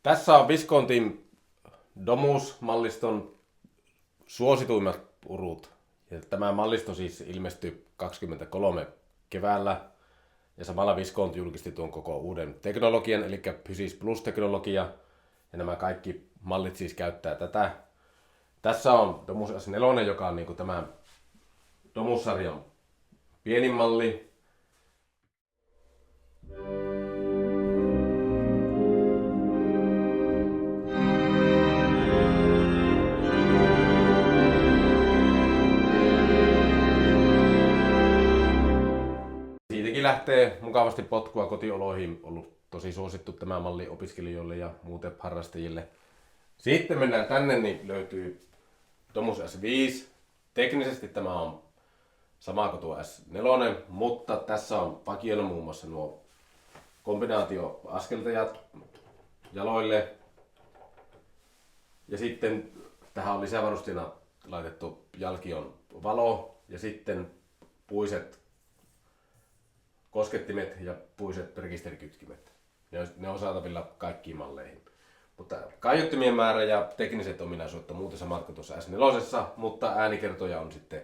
Tässä on Viscontin Domus-malliston suosituimmat urut. Ja tämä mallisto siis ilmestyi 23 keväällä. Ja samalla Visconti julkisti tuon koko uuden teknologian, eli Physis Plus-teknologia. Ja nämä kaikki mallit siis käyttää tätä. Tässä on Domus S4, joka on niin kuin tämä Domus-sarjan pienin malli. Siitäkin lähtee mukavasti potkua kotioloihin. Ollut tosi suosittu tämä malli opiskelijoille ja muuten harrastajille. Sitten mennään tänne, niin löytyy Domus S5. Teknisesti tämä on sama kuin tuo S4, mutta tässä on vakiona muun muassa nuo kombinaatioaskeltajat jaloille. Ja sitten tähän on lisävarustina laitettu jalkion valo ja sitten puiset koskettimet ja puiset rekisterikytkimet. Ne on saatavilla kaikkiin malleihin. Mutta kaiuttimien määrä ja tekniset ominaisuudet on muuten samat kuin tuossa S4, mutta äänikertoja on sitten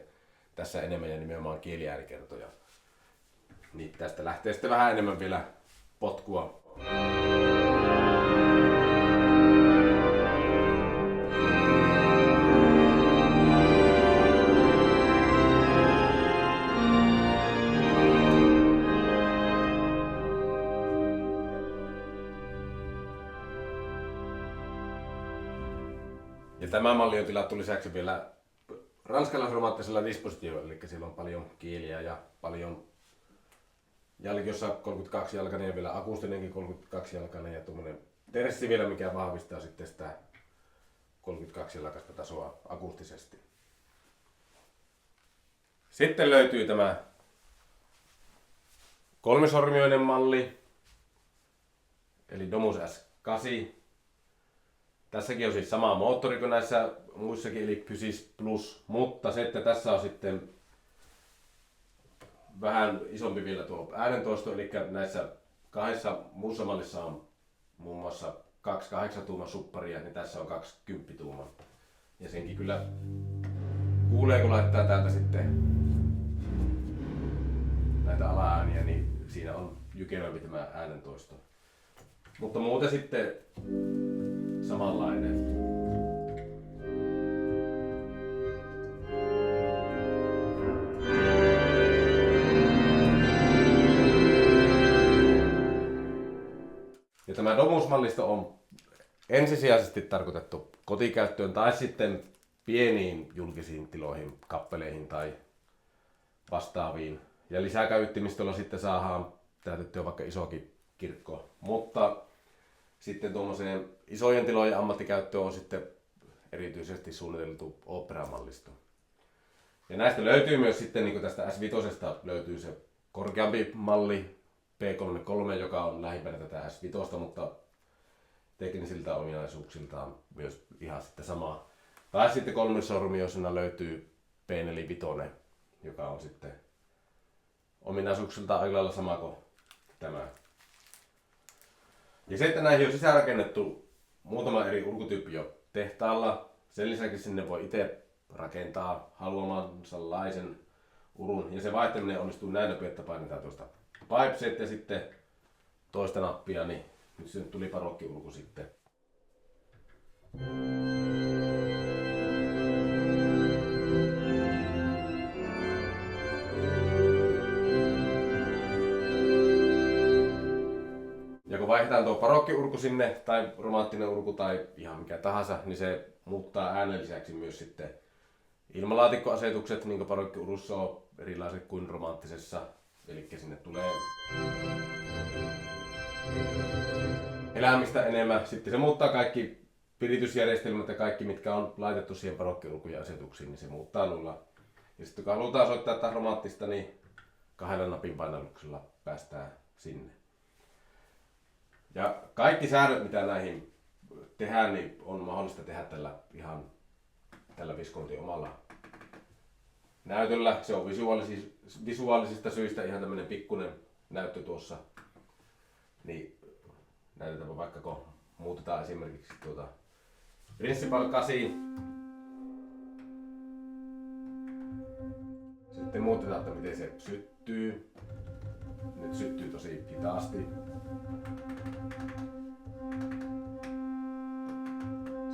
tässä enemmän ja nimenomaan kieliäänikertoja. Niin tästä lähtee sitten vähän enemmän vielä potkua. Ja tämä malli on tilattu lisäksi vielä ranskalaisromaattisella dispositiolla, eli siellä on paljon kieliä ja paljon jalkiossa 32-jalkainen ja vielä akustinenkin 32-jalkainen ja tuommoinen terssi vielä, mikä vahvistaa sitten sitä 32-jalkaista tasoa akustisesti. Sitten löytyy tämä kolmisormioinen malli, eli Domus S8. Tässäkin on siis sama moottori kuin näissä muissakin, eli Physis Plus, mutta se, että tässä on sitten vähän isompi vielä tuo äänentoisto, eli näissä kahdessa muussa mallissa on muun muassa 2 8-tuuman supparia, niin tässä on 2 10-tuuman. Ja senkin kyllä kuulee, kun laittaa täältä sitten näitä ala-ääniä, niin siinä on jykevämpi tämä äänentoisto. Mutta muuten sitten samanlainen. Ja tämä Domus-mallisto on ensisijaisesti tarkoitettu kotikäyttöön tai sitten pieniin julkisiin tiloihin, kappeleihin tai vastaaviin. Ja lisäkäyttimistolla sitten saadaan täytettyä vaikka isokin kirkko. Mutta sitten tuommoiseen isojen tilojen ammattikäyttöön on sitten erityisesti suunniteltu oopperamallisto. Ja näistä löytyy myös sitten, niin kuin tästä S5 löytyy se korkeampi malli P33, joka on lähimpänä tätä S5, mutta teknisiltä ominaisuuksiltaan myös ihan sitten sama. Tai sitten kolmisormioisena löytyy P45, joka on sitten ominaisuuksiltaan aika lailla sama kuin tämä. Ja sitten näihin on sisäänrakennettu muutama eri urkutyyppi jo tehtaalla. Sen lisäksi sinne voi itse rakentaa haluamansa laisen urun. Ja se vaihtaminen onnistuu näin nopeasti, että painetaan tuosta pipeset ja sitten toista nappia, niin nyt se tuli parokkiurku sitten. Ja kun vaihdetaan tuo parokkiurku sinne, tai romanttinen urku tai ihan mikä tahansa, niin se muuttaa äänen lisäksi myös sitten ilmalaatikkoasetukset, niin kuin parokkiurussa on erilaiset kuin romanttisessa. Eli sinne tulee elämistä enemmän. Sitten se muuttaa kaikki piritysjärjestelmät ja kaikki, mitkä on laitettu siihen parokkiurkujen asetuksiin, niin se muuttaa nulla. Ja sitten kun halutaan soittaa tätä romanttista, niin 2 napin painalluksella päästään sinne. Ja kaikki säännöt, mitä näihin tehdään, niin on mahdollista tehdä tällä Viscontin omalla näytöllä. Se on visuaalisista syistä ihan tämmöinen pikkuinen näyttö tuossa. Niin näytetäänpä vaikka kun muutetaan esimerkiksi Principal 8. Sitten muutetaan, että miten se syttyy. Nyt syttyy tosi hitaasti.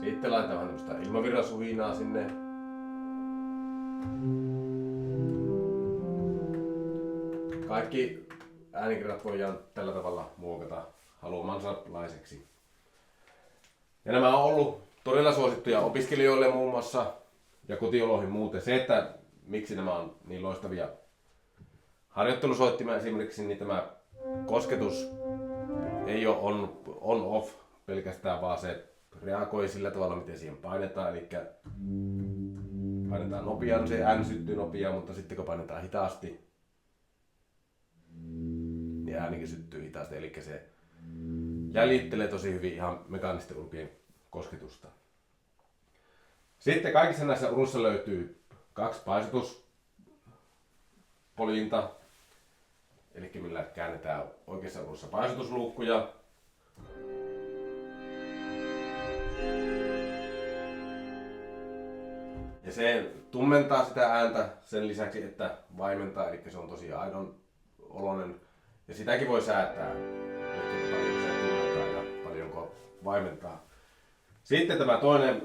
Sitten laitetaan vähän tämmöstä ilmavirrasuhinaa sinne. Kaikki äänikirjat voidaan tällä tavalla muokata haluamansalaiseksi. Ja nämä on ollut todella suosittuja opiskelijoille muun muassa ja kotioloihin muuten. Se, että miksi nämä on niin loistavia harjoittelusoittimia esimerkiksi, niin tämä kosketus ei ole on-off pelkästään, vaan se reagoi sillä tavalla, miten siihen painetaan. Eli painetaan nopeaan, se ääni syttyy nopeaan, mutta sitten kun painetaan hitaasti, niin äänikin syttyy hitaasti. Eli se jäljittelee tosi hyvin ihan mekaanisten urkien kosketusta. Sitten kaikissa näissä uruissa löytyy 2 paisutuspoljinta, eli millä käännetään oikeassa urussa paisutusluukkuja. Ja se tummentaa sitä ääntä sen lisäksi, että vaimentaa, eli se on tosi aidon oloinen. Ja sitäkin voi säätää, että paljonko se tummentaa ja paljonko vaimentaa. Sitten tämä toinen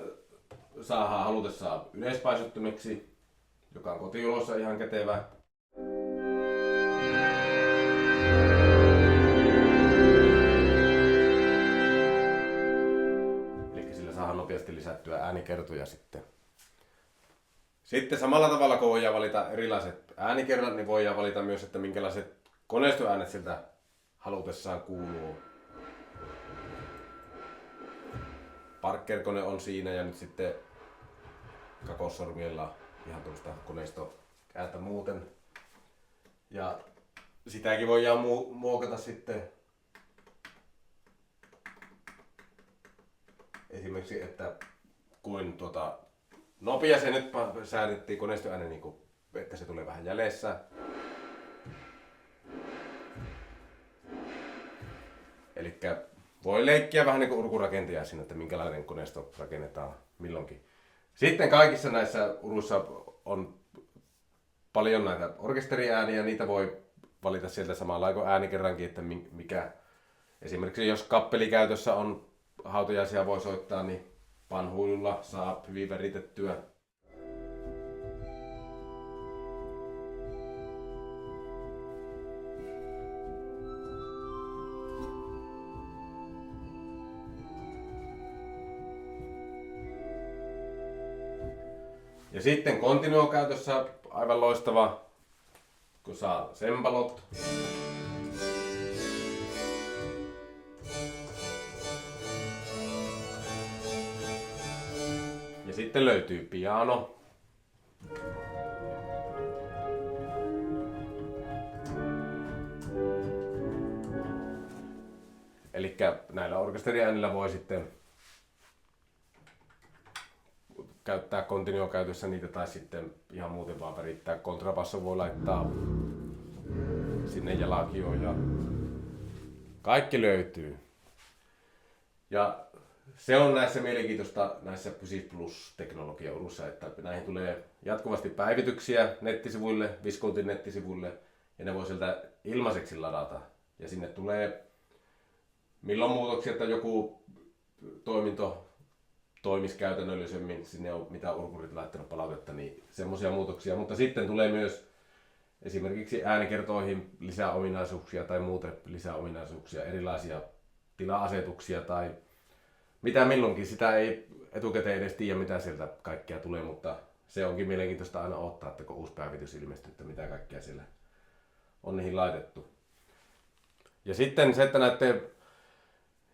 saadaan halutessaan yleispaisuttimeksi, joka on kotioloissa ihan kätevä. Eli sillä saadaan nopeasti lisättyä äänikertoja sitten. Sitten samalla tavalla kun voidaan valita erilaiset äänikerrat, niin voidaan valita myös, että minkälaiset koneistoäänet siltä halutessaan kuuluu. Parker-kone on siinä ja nyt sitten kakossormiella ihan tuosta koneistoääntä muuten. Ja sitäkin voidaan muokata sitten esimerkiksi, että kuin nopea se nyt säädettiin koneistoäänen, niin kuin, että se tulee vähän jäljessä. Elikkä voi leikkiä vähän niin kuin urkurakentajia siinä, että minkälainen koneisto rakennetaan milloinkin. Sitten kaikissa näissä uruissa on paljon näitä orkesteriääniä, niitä voi valita sieltä samalla kuin äänikerrankin, että mikä esimerkiksi jos kappelikäytössä on hautajaisia voi soittaa, niin panhuilulla saa hyvin väritettyä. Ja sitten continuo-käytössä aivan loistava, kun saa sembalot. Ja sitten löytyy piano. Elikkä näillä orkesteriäänillä voi sitten käyttää continuo-käytössä niitä tai sitten ihan muuten vaan värittää. Kontrabasso voi laittaa sinne jalakioon ja kaikki löytyy. Ja se on näissä mielenkiintoista näissä Pysys Plus-teknologia-urussa, että näihin tulee jatkuvasti päivityksiä nettisivuille, Viscontin nettisivuille ja ne voi sieltä ilmaiseksi ladata. Ja sinne tulee milloin muutoksia, että joku toiminto toimisi käytännöllisemmin, sinne on mitä urkurit laittanut palautetta, niin semmoisia muutoksia. Mutta sitten tulee myös esimerkiksi äänikertoihin lisäominaisuuksia tai muuten lisäominaisuuksia, erilaisia tila-asetuksia tai mitä milloinkin. Sitä ei etukäteen edes tiedä, mitä sieltä kaikkea tulee, mutta se onkin mielenkiintoista aina ottaa, että kun uusi päivitys ilmestyy, että mitä kaikkea siellä on niihin laitettu. Ja sitten se, että näiden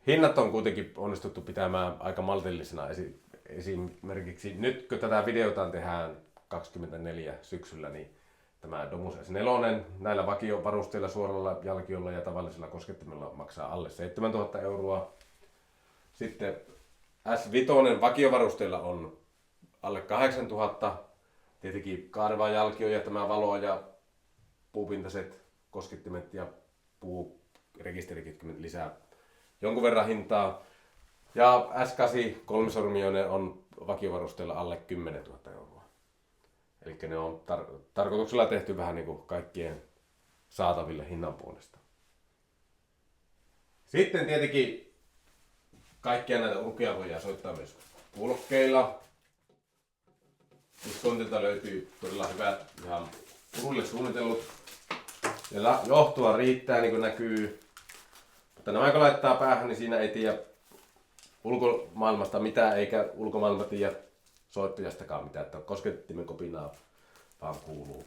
hinnat on kuitenkin onnistuttu pitämään aika maltillisena. Esimerkiksi nyt, kun tätä videota tehdään 24 syksyllä, niin tämä Domus S4 näillä vakiovarusteilla, suoralla jalkiolla ja tavallisella koskettimella maksaa alle 7 000 €. Sitten S5 vakiovarusteilla on alle 8 000. Tietenkin kaareva jalkio ja tämä valo ja puupintaiset koskettimet ja puurekisterikittimet lisää jonkun verran hintaa. Ja S8 kolmisormioinen on vakiovarusteella alle 10 000 euroa. Eli ne on tarkoituksella tehty vähän niin kuin kaikkien saataville hinnan puolesta. Sitten tietenkin kaikkia näitä urkuja voidaan soittaa myös kuulokkeilla. Viskontilta löytyy todella hyvät ihan urulle suunnitellut. Ja johtua riittää niin kuin näkyy. Mutta nämä kun laittaa päähän, niin siinä ei tiedä ulkomaailmasta mitään, eikä ulkomaailma tiedä soittajastakaan mitään, että koskettimen kopinaa vaan kuuluu.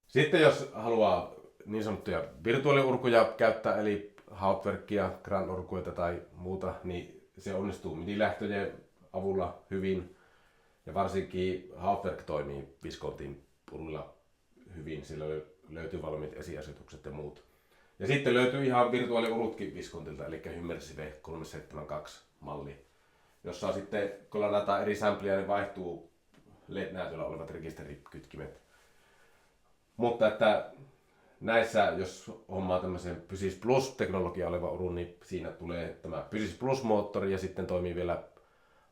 Sitten jos haluaa niin sanottuja virtuaaliurkuja käyttää, eli Hauptwerkia, Grand Urkuita tai muuta, niin se onnistuu MIDI-lähtöjen avulla hyvin. Ja varsinkin Hauptwerk toimii Viscontin urulla hyvin, sillä löytyy valmiit esiasetukset ja muut. Ja sitten löytyy ihan virtuaaliurutkin Viscontilta, eli Hymmersive 372 malli, jossa sitten kun ladataan eri sampleja, niin vaihtuu LED-näytöllä olevat rekisterikytkimet. Mutta että näissä, jos hommaa tämmöisen Pysys Plus-teknologia oleva uru, niin siinä tulee tämä Pysys Plus-moottori ja sitten toimii vielä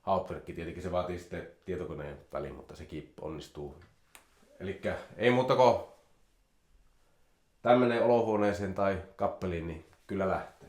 Hauptwerk. Tietenkin se vaatii sitten tietokoneen väliin, mutta sekin onnistuu. Eli ei muuta kuin tämmöinen olohuoneeseen tai kappeliin, niin kyllä lähtee.